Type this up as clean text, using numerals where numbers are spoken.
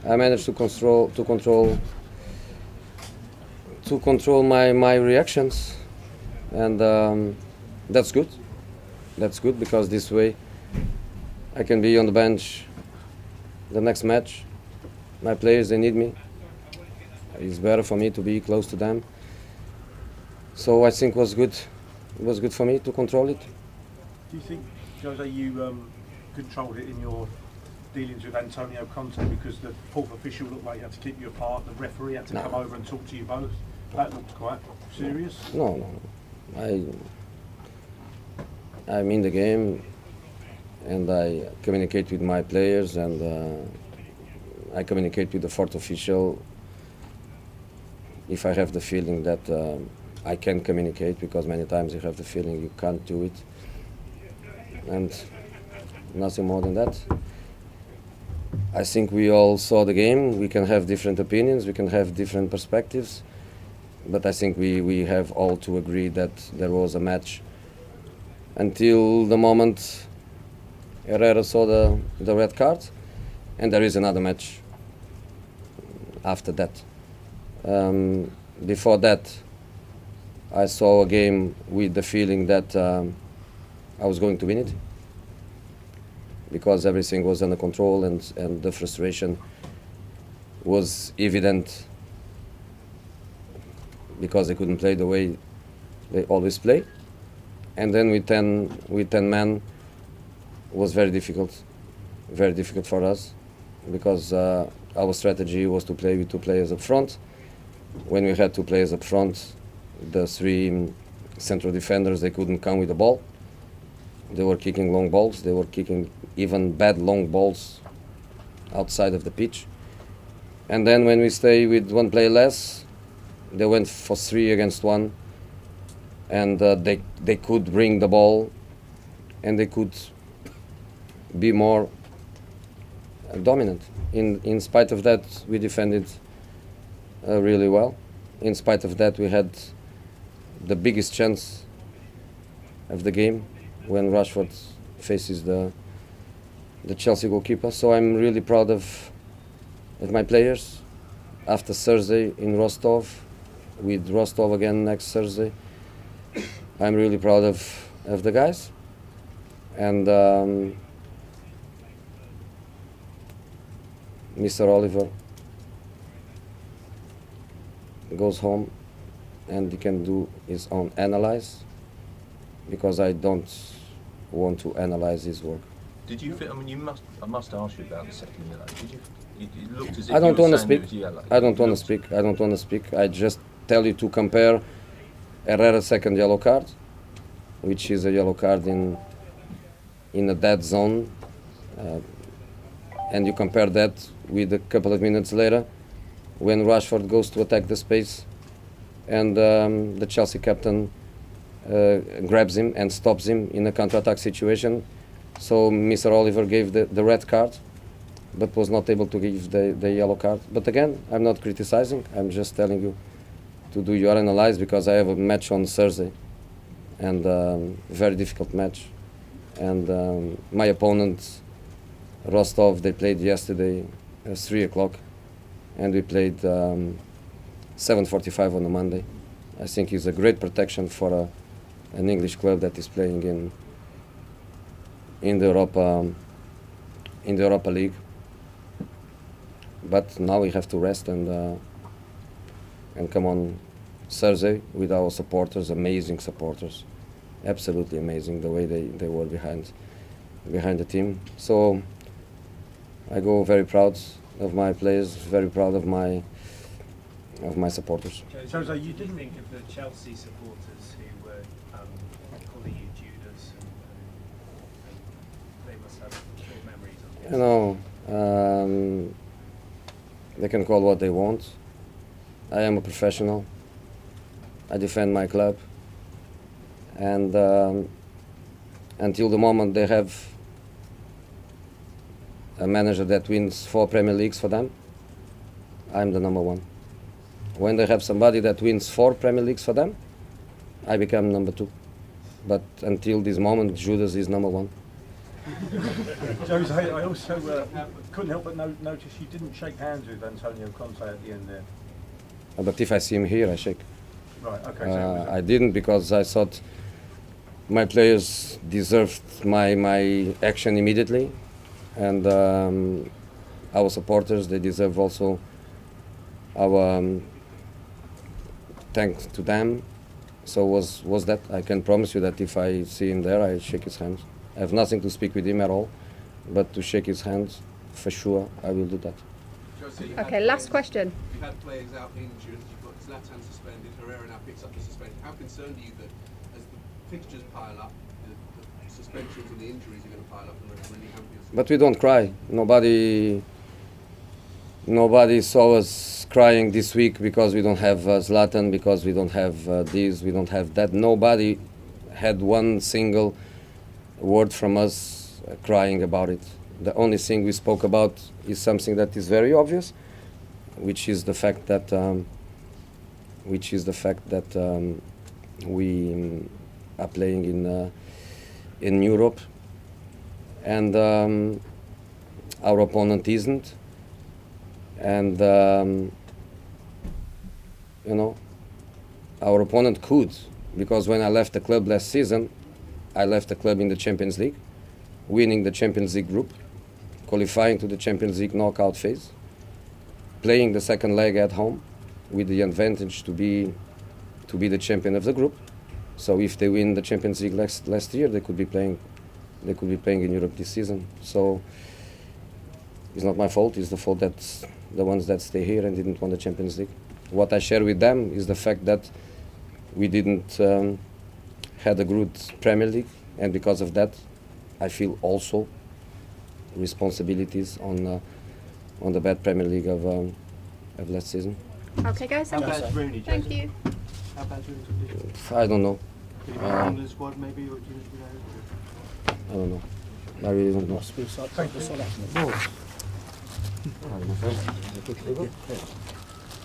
I managed to control my reactions, and that's good. That's good because this way I can be on the bench the next match. My players, they need me. It's better for me to be close to them. So I think it was good. It was good for me to control it. Do you think, Jose, you controlled it in your dealings with Antonio Conte, because the fourth official looked like he had to keep you apart, the referee had to come over and talk to you both? That looked quite serious. No. I'm in the game, and I communicate with my players, and I communicate with the fourth official if I have the feeling that I can communicate, because many times you have the feeling you can't do it, and nothing more than that. I think we all saw the game. We can have different opinions, we can have different perspectives, but I think we have all to agree that there was a match until the moment Herrera saw the red card, and there is another match after that. Before that, I saw a game with the feeling that I was going to win it, because everything was under control, and the frustration was evident because they couldn't play the way they always play. And then with 10 men was very difficult for us, because our strategy was to play with two players up front. When we had two players up front, the three central defenders, they couldn't come with the ball. They were kicking long balls. They were kicking even bad long balls outside of the pitch. And then when we stay with one player less, they went for 3 against 1, and they could bring the ball, and they could be more dominant. In spite of that, we defended really well. In spite of that, we had the biggest chance of the game when Rashford faces the Chelsea goalkeeper. So I'm really proud of my players. After Thursday in Rostov, with Rostov again next Thursday, I'm really proud of the guys. And Mr. Oliver goes home and he can do his own analyze, because I don't want to analyze his work. Did you feel? I mean, I must ask you about the second yellow. Did you? It looked as if I don't you were want to saying speak. it was yellow. I don't want to speak. I don't want to speak. I just tell you to compare Herrera's second yellow card, which is a yellow card in a dead zone, and you compare that with a couple of minutes later, when Rashford goes to attack the space, and the Chelsea captain grabs him and stops him in a counter-attack situation. So Mr. Oliver gave the red card, but was not able to give the yellow card. But again, I'm not criticizing. I'm just telling you to do your analysis, because I have a match on Thursday, and very difficult match. And my opponent, Rostov, they played yesterday at 3 o'clock, and we played 7:45 on a Monday. I think it's a great protection for an English club that is playing in the Europa League. But now we have to rest and come on Thursday with our supporters, amazing supporters, absolutely amazing the way they were behind the team. So I go very proud of my players, very proud of my supporters. Jose, you What do you didn't think of the Chelsea supporters who were calling you Judas, and they must have good memories of You know, they can call what they want. I am a professional. I defend my club, and until the moment they have a manager that wins 4 Premier Leagues for them, I'm the number 1. When they have somebody that wins 4 Premier Leagues for them, I become number 2. But until this moment, Judas is number 1. Jose, I also couldn't help but notice you didn't shake hands with Antonio Conte at the end there. But if I see him here, I shake. Right, okay. So it was I didn't because I thought my players deserved my action immediately, and our supporters, they deserve also our thanks to them. So was that. I can promise you that if I see him there, I shake his hands. I have nothing to speak with him at all, but to shake his hands, for sure, I will do that. Jose, you Okay, had last players- question. You had players out injured, you've got Zlatan suspended, Herrera now picks up the suspension. How concerned are you that as the fixtures pile up, the suspensions and the injuries are going to pile up and really hamper your season? But we don't cry. Nobody saw us crying this week because we don't have Zlatan, because we don't have this, we don't have that. Nobody had one single word from us crying about it. The only thing we spoke about is something that is very obvious, which is the fact that we are playing in Europe, and our opponent isn't. And our opponent could, because when I left the club last season, I left the club in the Champions League, winning the Champions League group, qualifying to the Champions League knockout phase, playing the second leg at home with the advantage to be the champion of the group. So if they win the Champions League last year, they could be playing in Europe this season. So it's not my fault. It's the fault that the ones that stay here and didn't win the Champions League. What I share with them is the fact that we didn't had a good Premier League, and because of that, I feel also responsibilities on the bad Premier League of last season. Okay, guys, thank you. How bad's Rooney, Thank Jose? you. How bad's Rooney's condition? I don't know. Could he be back in the squad maybe, or do you know? I don't know. I really don't know. Thank you. I don't know.